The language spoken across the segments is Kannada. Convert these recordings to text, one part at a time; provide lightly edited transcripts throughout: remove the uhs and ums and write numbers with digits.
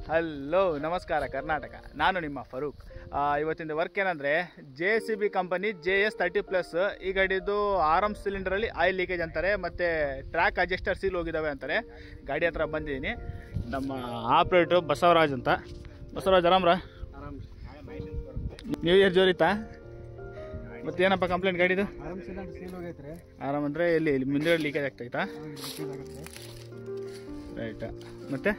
ಹಲೋ ನಮಸ್ಕಾರ ಕರ್ನಾಟಕ, ನಾನು ನಿಮ್ಮ ಫರೂಕ್. ಇವತ್ತಿನ ವರ್ಕ್ ಏನಂದರೆ JCB ಕಂಪನಿ JS30+. ಈ ಗಾಡಿದು ಆರಮ್ ಸಿಲಿಂಡ್ರಲ್ಲಿ ಆಯಿಲ್ ಲೀಕೇಜ್ ಅಂತಾರೆ, ಮತ್ತು ಟ್ರ್ಯಾಕ್ ಅಡ್ಜಸ್ಟರ್ ಸೀಲ್ ಹೋಗಿದ್ದಾವೆ ಅಂತಾರೆ. ಗಾಡಿ ಹತ್ರ ಬಂದಿದ್ದೀನಿ. ನಮ್ಮ ಆಪ್ರೇಟ್ರು ಬಸವರಾಜ್ ಅಂತ. ಬಸವರಾಜ್ ಆರಾಮ್ರ? ನ್ಯೂ ಇಯರ್ ಜೋರಿತ್ತಾ? ಮತ್ತೇನಪ್ಪ ಕಂಪ್ಲೇಂಟ್ ಗಾಡಿದು? ಆರಾಮ್ ಅಂದರೆ ಎಲ್ಲಿ ಮುಂದೆ ಲೀಕೇಜ್ ಆಗ್ತಾಯ್ತಾ? ರೈಟ್. ಮತ್ತೆ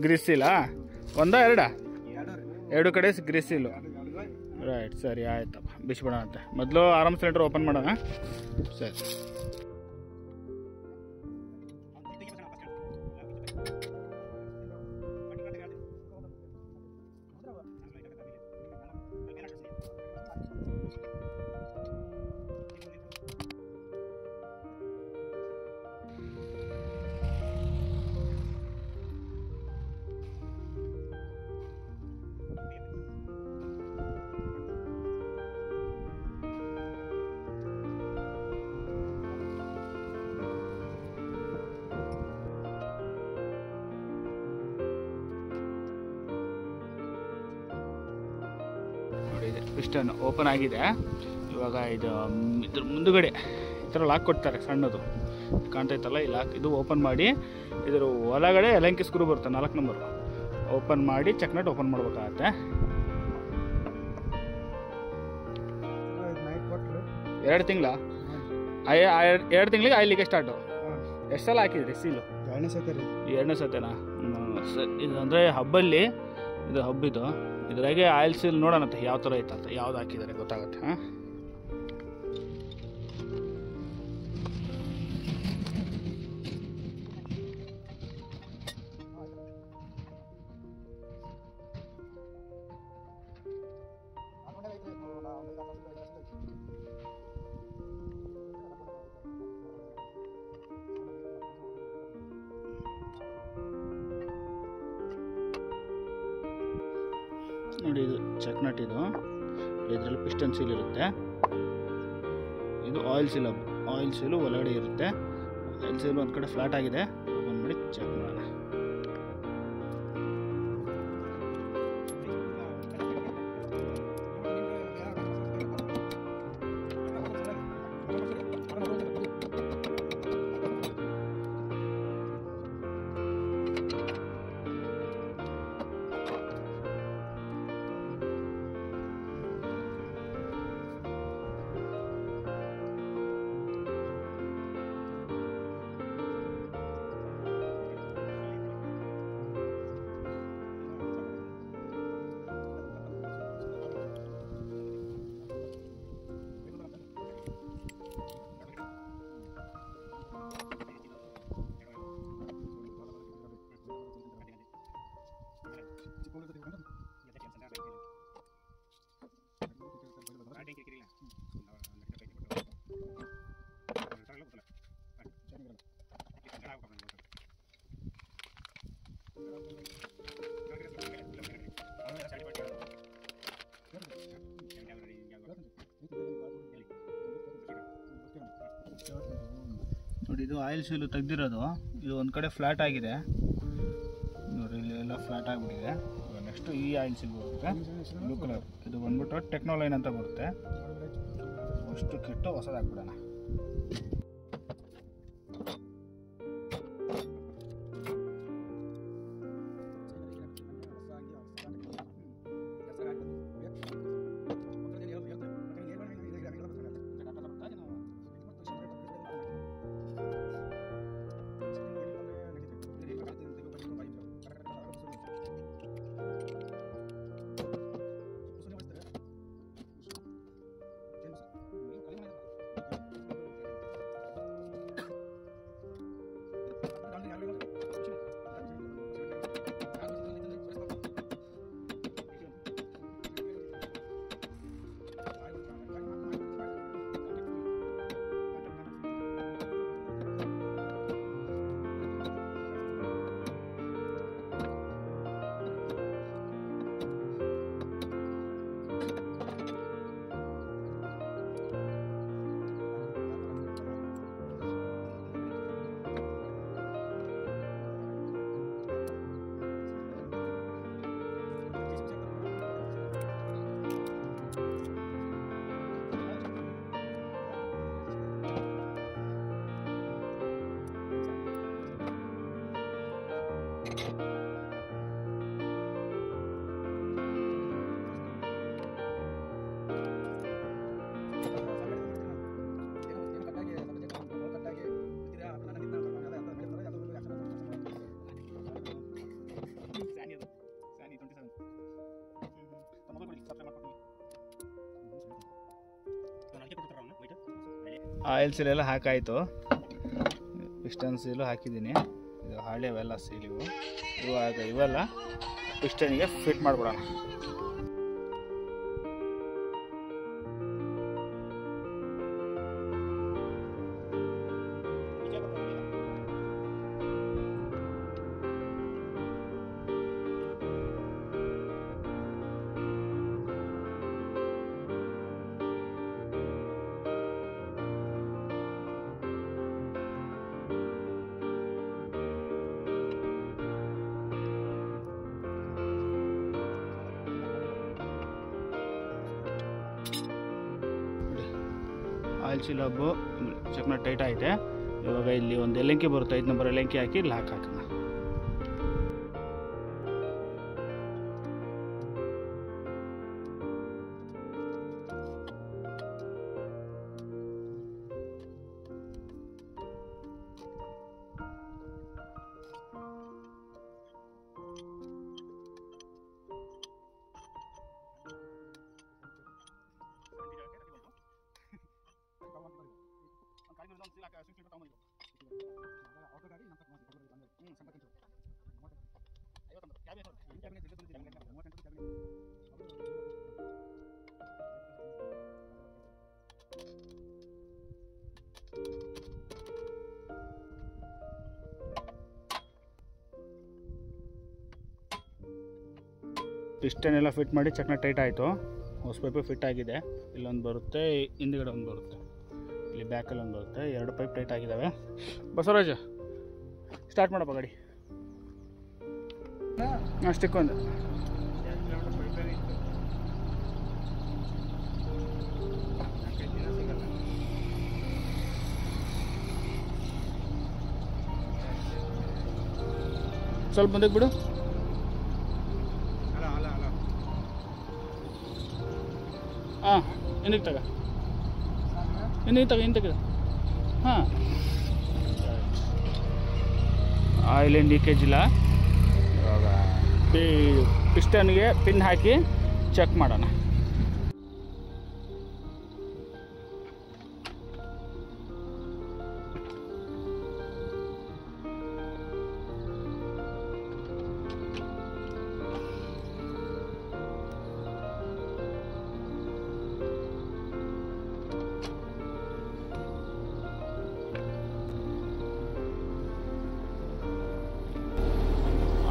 ಗ್ರಿಸ್ಸಿಲ್ಲ ಒಂದಾ ಎರಡು ಕಡೆ ಗ್ರಿಸ್ಸಿಲ್ಲು. ರೈಟ್, ಸರಿ ಆಯ್ತಪ್ಪ, ಬಿಸ್ಬಿಡೋಣ ಅಂತೆ. ಮೊದಲು ಆರಾಮ್ ಸಿಲಿಂಡರ್ ಓಪನ್ ಮಾಡೋಣ. ಸರಿ. ಪಿಸ್ಟನ್ ಓಪನ್ ಆಗಿದೆ. ಇವಾಗ ಇದ್ರ ಮುಂದುಗಡೆ ಈ ಥರ ಲಾಕ್ ಕೊಡ್ತಾರೆ, ಸಣ್ಣದು ಕಾಣ್ತೈತಲ್ಲ ಈ ಲಾಕ್. ಇದು ಓಪನ್ ಮಾಡಿ ಇದ್ರ ಒಳಗಡೆ ಎಲಂಕಿ ಸ್ಕ್ರೂ ಬರುತ್ತೆ 4 ನಂಬರ್. ಓಪನ್ ಮಾಡಿ ಚೆಕ್ನಟ್ ಓಪನ್ ಮಾಡ್ಬೇಕಾಗತ್ತೆ. 2 ತಿಂಗಳ 2 ತಿಂಗಳಿಗೆ ಆಯಿಲ್ ಲೀಕೇಜ್ ಸ್ಟಾರ್ಟು. ಎಷ್ಟು ಸಲ ಹಾಕಿದ್ರಿ ಸೀಲು? 2ನೇ ಸತಿನಾ? ಸರ್, ಇದು ಅಂದರೆ ಹಬ್ಬಲ್ಲಿ ಇದು ಹಬ್ಬಿದ್ದು. ಇದ್ರಾಗೆ ಆಯಿಲ್ ಸೀಲ್ ನೋಡೋಣಂತೆ ಯಾವ ಥರ ಐತಂತ, ಯಾವ್ದು ಹಾಕಿದ್ದಾರೆ ಗೊತ್ತಾಗುತ್ತೆ. ಹಾಂ, ನೋಡಿ ಇದು ಚೆಕ್ ನಟ್. ಇದರಲ್ಲಿ ಪಿಸ್ಟನ್ ಸೀಲ್ ಇರುತ್ತೆ. ಇದು ಆಯಿಲ್ ಸೀಲು ಒಳಗಡೆ ಇರುತ್ತೆ. ಆಯಿಲ್ ಸೀಲ್ ಒಂದು ಕಡೆ ಫ್ಲಾಟ್ ಆಗಿದೆ. ಓಪನ್ ಮಾಡಿ ಚೆಕ್ ಮಾಡೋಣ. ನೋಡಿ ಇದು ಆಯಿಲ್ ಸೀಲು ತೆಗ್ದಿರೋದು. ಇದು ಒಂದು ಕಡೆ ಫ್ಲಾಟ್ ಆಗಿದೆ ನೋಡಿ, ಇಲ್ಲಿ ಎಲ್ಲ ಫ್ಲಾಟ್ ಆಗಿಬಿಟ್ಟಿದೆ. ನೆಕ್ಸ್ಟು ಈ ಆಯಿಲ್ ಸೀಲ್ ಬರುತ್ತೆ ಬ್ಲೂ ಕಲರ್. ಇದು ಬಂದ್ಬಿಟ್ಟು ಟೆಕ್ನೋಲೈನ್ ಅಂತ ಬರುತ್ತೆ. ಅಷ್ಟು ಕೆಟ್ಟು ಹೊಸದಾಗ್ಬಿಡೋಣ. ಆಯಿಲ್ ಸೀಲೆಲ್ಲ ಹಾಕಾಯಿತು. ಪಿಸ್ಟನ್ ಸೀಲು ಹಾಕಿದ್ದೀನಿ. ಇದು ಹಳೆವೆಲ್ಲ ಸೀಲಿವು. ಇವೆಲ್ಲ ಪಿಸ್ಟನಿಗೆ ಫಿಟ್ ಮಾಡಿಬಿಡೋಣ. ಆಯಿಲ್ ಸೀಲ್ ಹಬ್ಬು ಚಕ್ನ ಟೈಟ್ ಐತೆ. ಇವಾಗ ಇಲ್ಲಿ ಒಂದು ಎಲೆಂಕಿ ಬರುತ್ತೆ, 5 ನಂಬರ್ ಎಲೆಂಕಿ ಹಾಕಿ ಲಾಕ್ ಹಾಕೋಣ. ಪಿಸ್ಟನ್ ಎಲ್ಲ ಫಿಟ್ ಮಾಡಿ ಚಕ್ನ ಟೈಟ್ ಆಯಿತು. ಹೊಸ ಪೈಪು ಫಿಟ್ ಆಗಿದೆ. ಇಲ್ಲೊಂದು ಬರುತ್ತೆ, ಹಿಂದ್ಗಡೆ ಒಂದು ಬರುತ್ತೆ, ಇಲ್ಲಿ ಬ್ಯಾಕಲ್ಲಿ ಒಂದು ಬರುತ್ತೆ. 2 ಪೈಪ್ ಟೈಟ್ ಆಗಿದ್ದಾವೆ. ಬಸವರಾಜ ಸ್ಟಾರ್ಟ್ ಮಾಡಪ್ಪ ಗಾಡಿ. ಅಷ್ಟಕ್ಕೊಂದು ಸ್ವಲ್ಪ ಮುಂದಕ್ಕೆ ಬಿಡು. ಹಾಂ ಹಿಂದಕ್ಕೆ ತಗ, ಹಿಂದಕ್ಕೆ ಹಾಂ. ಆಯಿಲ್ ಏನು ಲೀಕೇಜ್ ಇಲ್ಲ. ಇವಾಗ ಪಿಸ್ಟನ್ಗೆ ಪಿನ್ ಹಾಕಿ ಚೆಕ್ ಮಾಡೋಣ.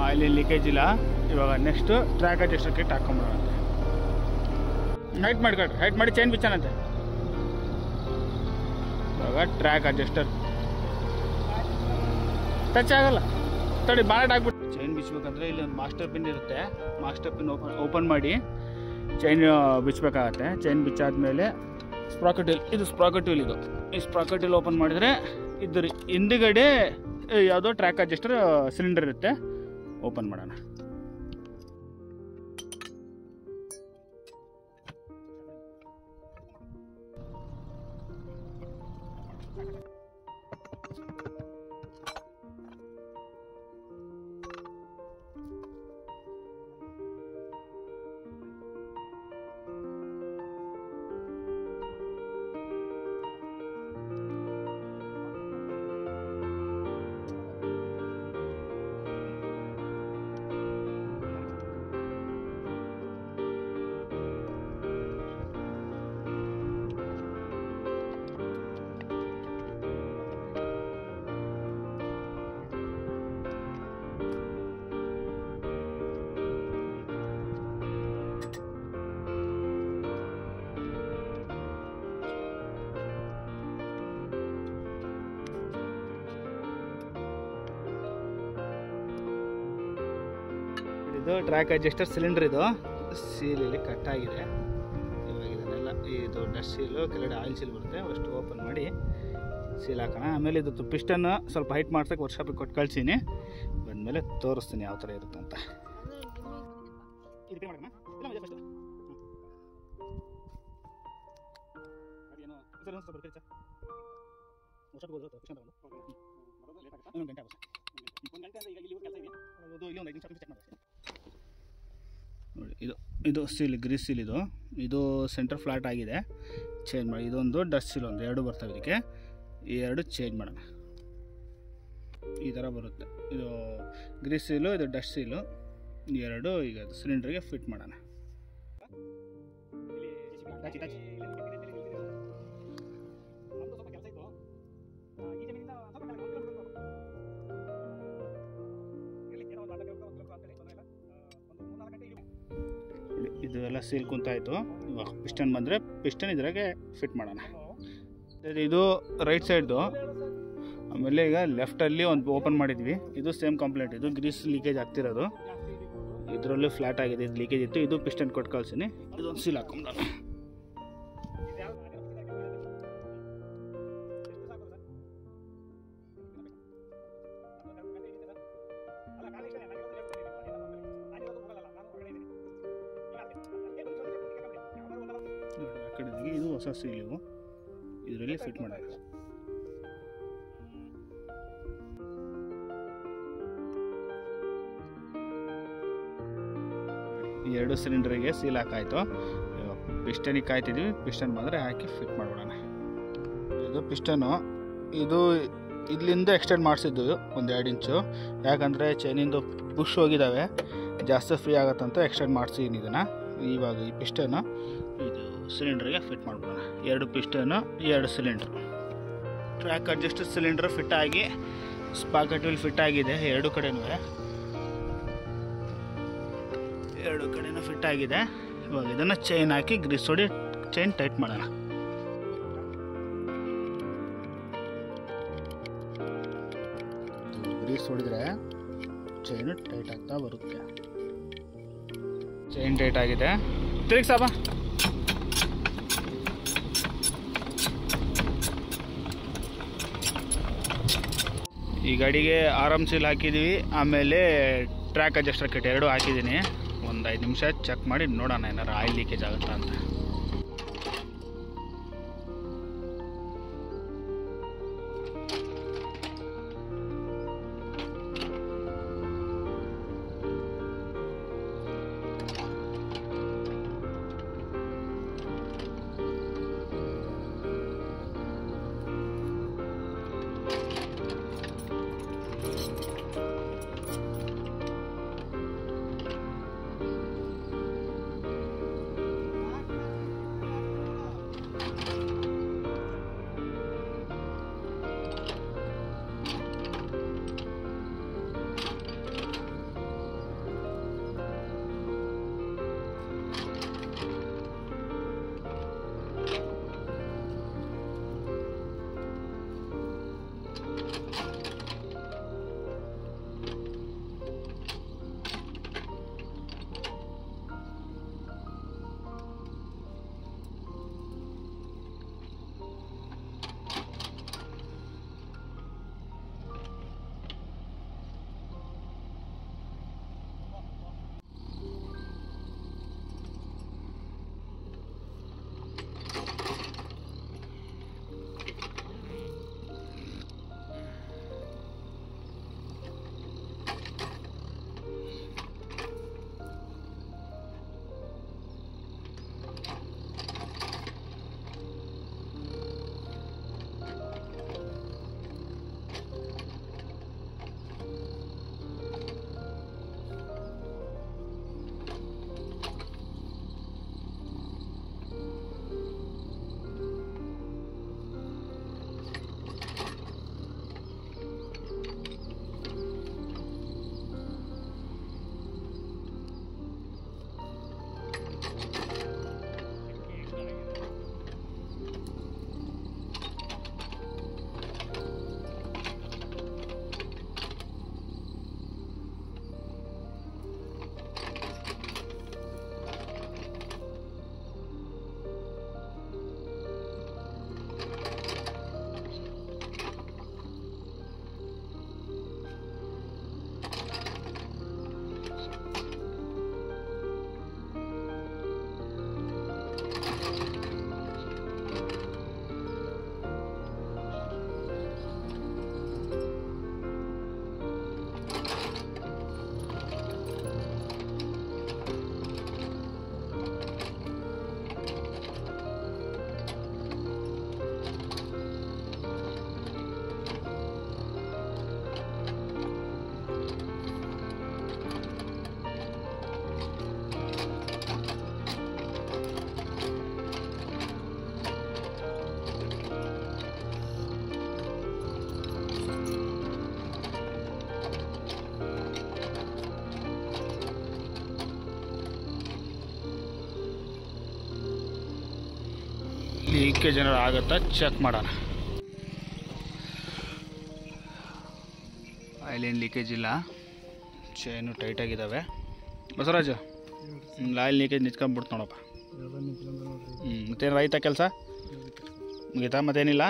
ಆಯಿಲ್ ಲೀಕೇಜ್ ಇಲ್ಲ. ಇವಾಗ next track adjuster kit ಹಾಕೊಂಬಿಡೋಣಂತೆ. Height ಮಾಡ್ಕೊಳ್ರಿ, ಹೈಟ್ ಮಾಡಿ ಚೈನ್ ಬಿಚ್ಚೋಣಂತೆ. ಇವಾಗ ಟ್ರ್ಯಾಕ್ ಅಡ್ಜಸ್ಟರ್ ಟಚ್ ಆಗಲ್ಲ, ತಡಿ ಬಾಳೆಟ್ ಹಾಕ್ಬಿಟ್ಟು ಚೈನ್ ಬಿಚ್ಚಬೇಕಂದ್ರೆ ಇಲ್ಲಿ ಒಂದು ಮಾಸ್ಟರ್ ಪಿನ್ ಇರುತ್ತೆ. ಮಾಸ್ಟರ್ ಪಿನ್ ಓಪನ್ ಮಾಡಿ ಚೈನ್ ಬಿಚ್ಚಬೇಕಾಗತ್ತೆ. ಚೈನ್ ಬಿಚ್ಚಾದ್ಮೇಲೆ ಸ್ಪ್ರಾಕೆಟ್ ವೀಲ್, ಇದು ಸ್ಪ್ರಾಕೆಟ್ ವೀಲ್. ಈ ಸ್ಪ್ರಾಕೆಟ್ ವೀಲ್ ಓಪನ್ ಮಾಡಿದರೆ ಇದ್ರ ಹಿಂದುಗಡೆ ಯಾವುದೋ ಟ್ರ್ಯಾಕ್ ಅಡ್ಜಸ್ಟರ್ ಸಿಲಿಂಡರ್ ಇರುತ್ತೆ. ಓಪನ್ ಮಾಡೋಣ. ಇದು ಟ್ರ್ಯಾಕ್ ಅಡ್ಜಸ್ಟರ್ ಸಿಲಿಂಡರ್. ಇದು ಸೀಲಲ್ಲಿ ಕಟ್ ಆಗಿದೆ. ಇವಾಗ ಇದನ್ನೆಲ್ಲ ಇದು ಡಸ್ಟ್ ಸೀಲು, ಕೆಳಗಡೆ ಆಯಿಲ್ ಸೀಲ್ ಬರುತ್ತೆ. ಅಷ್ಟು ಓಪನ್ ಮಾಡಿ ಸೀಲ್ ಹಾಕೋಣ. ಆಮೇಲೆ ಇದು ಪಿಸ್ಟನ್ ಸ್ವಲ್ಪ ಹೈಟ್ ಮಾಡ್ಸೋಕೆ ವರ್ಕ್ಶಾಪಿಗೆ ಕೊಟ್ಟು ಕಳ್ಸೀನಿ. ಬಂದಮೇಲೆ ತೋರಿಸ್ತೀನಿ ಯಾವ ಥರ ಇರುತ್ತೆ ಅಂತ. ನೋಡಿ, ಇದು ಇದು ಸೀಲ್ ಗ್ರೀಸ್ ಸೀಲ್ ಇದು ಸೆಂಟರ್ ಫ್ಲಾಟ್ ಆಗಿದೆ, ಚೇಂಜ್ ಮಾಡಿ. ಇದೊಂದು ಡಸ್ಟ್ ಸೀಲ್ ಒಂದು ಎರಡು ಬರ್ತವೆ ಇದಕ್ಕೆ, ಈ ಎರಡು ಚೇಂಜ್ ಮಾಡೋಣ. ಈ ಥರ ಬರುತ್ತೆ. ಇದು ಗ್ರೀಸ್ ಸೀಲು, ಇದು ಡಸ್ಟ್ ಸೀಲು, ಈ ಎರಡು ಈಗ ಸಿಲಿಂಡರ್ಗೆ ಫಿಟ್ ಮಾಡೋಣ. ಇದು ಎಲ್ಲ ಸೀಲ್ ಕುಂತಾಯಿತು. ಇವಾಗ ಪಿಸ್ಟನ್ ಬಂದರೆ ಪಿಸ್ಟನ್ ಇದ್ರಾಗೆ ಫಿಟ್ ಮಾಡೋಣ. ಇದು ರೈಟ್ ಸೈಡ್ದು. ಆಮೇಲೆ ಈಗ ಲೆಫ್ಟಲ್ಲಿ ಒಂದು ಓಪನ್ ಮಾಡಿದ್ವಿ, ಇದು ಸೇಮ್ ಕಂಪ್ಲೇಂಟ್. ಇದು ಗ್ರೀಸ್ ಲೀಕೇಜ್ ಆಗ್ತಿರೋದು, ಇದರಲ್ಲೂ ಫ್ಲಾಟ್ ಆಗಿದೆ, ಇದು ಲೀಕೇಜ್ ಇತ್ತು. ಇದು ಪಿಸ್ಟನ್ ಕೊಟ್ಟು ಕಳ್ಸಿನಿ. ಇದೊಂದು ಸೀಲ್ ಹಾಕೊಂಡ. ಇದು ಹೊಸ ಸೀಲು, ಇದರಲ್ಲಿ ಫಿಟ್ ಮಾಡೋಣ. ಎರಡು ಸಿಲಿಂಡರಿಗೆ ಸೀಲ್ ಹಾಕಾಯಿತು. ಪಿಸ್ಟನಿಗೆ ಕಾಯ್ತಿದ್ವಿ, ಪಿಸ್ಟನ್ ಬಂದರೆ ಹಾಕಿ ಫಿಟ್ ಮಾಡ್ಬಿಡೋಣ. ಇದು ಪಿಸ್ಟನು, ಇದು ಇಲ್ಲಿಂದ ಎಕ್ಸ್ಟೆಂಡ್ ಮಾಡಿಸಿದ್ದು ಒಂದು 2 ಇಂಚು. ಯಾಕಂದರೆ ಚೈನಿಂದು ಪುಷ್ ಹೋಗಿದ್ದಾವೆ, ಜಾಸ್ತಿ ಫ್ರೀ ಆಗುತ್ತಂತ ಎಕ್ಸ್ಟೆಂಡ್ ಮಾಡಿಸಿದ್ದೀನಿ ಇದನ್ನು. ಇವಾಗ ಈ ಪಿಸ್ಟನ್ನು ಇದು ಸಿಲಿಂಡ್ರಿಗೆ ಫಿಟ್ ಮಾಡ್ಬಿಡೋಣ. 2 piston, 2 cylinder. Track adjuster cylinder fit ಆಗಿ, ಸ್ಪಾಕೆಟ್ ವೀಲ್ ಫಿಟ್ ಆಗಿದೆ ಎರಡು ಕಡೆನೂ ಫಿಟ್ ಆಗಿದೆ. ಇವಾಗ ಇದನ್ನು ಚೈನ್ ಹಾಕಿ ಗ್ರೀಸ್ ಹೊಡಿ ಚೈನ್ ಟೈಟ್ ಮಾಡೋಣ. ಗ್ರೀಸ್ ಹೊಡಿದ್ರೆ ಚೈನು ಟೈಟ್ ಆಗ್ತಾ ಬರುತ್ತೆ. ಚೈನ್ ಟೈಟ್ ಆಗಿದೆ. ತಿರುಗಿಸಪ್ಪ. ಈ ಗಾಡಿಗೆ ಆರಾಮ್ ಸೀಲ್ ಹಾಕಿದ್ದೀವಿ, ಆಮೇಲೆ ಟ್ರ್ಯಾಕ್ ಅಡ್ಜಸ್ಟರ್ ಕಿಟ್ ಎರಡು ಹಾಕಿದ್ದೀನಿ. ಒಂದು 5 ನಿಮಿಷ ಚೆಕ್ ಮಾಡಿ ನೋಡೋಣ ಏನಾರು ಆಯಿಲ್ ಲೀಕೇಜ್ ಆಗುತ್ತಾ ಅಂತ. ಲೀಕೇಜ್ ಏನಾರು ಆಗುತ್ತಾ ಚೆಕ್ ಮಾಡೋಣ. ಆಯಿಲ್ ಏನು ಲೀಕೇಜ್ ಇಲ್ಲ, ಚೈನು ಟೈಟಾಗಿದ್ದಾವೆ. ಬಸವರಾಜು ಆಯಿಲ್ ಲೀಕೇಜ್ ನಿಂತ್ಕೊಂಡ್ಬಿಡ್ತು ನೋಡಪ್ಪ. ಮತ್ತೇನು ರೈತ ಕೆಲಸ ಮುಗೀತಾ? ಮತ್ತೇನಿಲ್ಲ.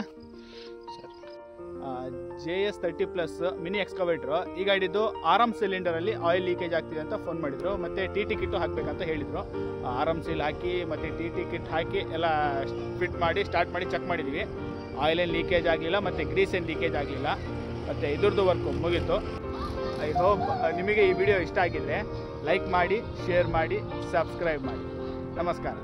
JS 30+ ಮಿನಿ ಎಕ್ಸ್ಕವೇಟ್ರು ಈ ಗಾಡಿದು ಆರಾಮ್ ಸಿಲಿಂಡರಲ್ಲಿ ಆಯಿಲ್ ಲೀಕೇಜ್ ಆಗ್ತಿದೆ ಅಂತ ಫೋನ್ ಮಾಡಿದರು. ಮತ್ತು TT ಕಿಟ್ಟು ಹಾಕಬೇಕಂತ ಹೇಳಿದರು. ಆರಾಮ್ ಸೀಲ್ ಹಾಕಿ ಮತ್ತು TT ಕಿಟ್ ಹಾಕಿ ಎಲ್ಲ ಫಿಟ್ ಮಾಡಿ ಸ್ಟಾರ್ಟ್ ಮಾಡಿ ಚೆಕ್ ಮಾಡಿದ್ವಿ. ಆಯಿಲ್ ಏನು ಲೀಕೇಜ್ ಆಗಲಿಲ್ಲ ಮತ್ತು ಗ್ರೀಸ್ ಏನು ಲೀಕೇಜ್ ಆಗಲಿಲ್ಲ. ಮತ್ತು ಇದ್ರದ್ದು ವರ್ಕು ಮುಗೀತು. ಐ ಹೋಪ್ ನಿಮಗೆ ಈ ವಿಡಿಯೋ ಇಷ್ಟ ಆಗಿದ್ದರೆ ಲೈಕ್ ಮಾಡಿ, ಶೇರ್ ಮಾಡಿ, ಸಬ್ಸ್ಕ್ರೈಬ್ ಮಾಡಿ. ನಮಸ್ಕಾರ.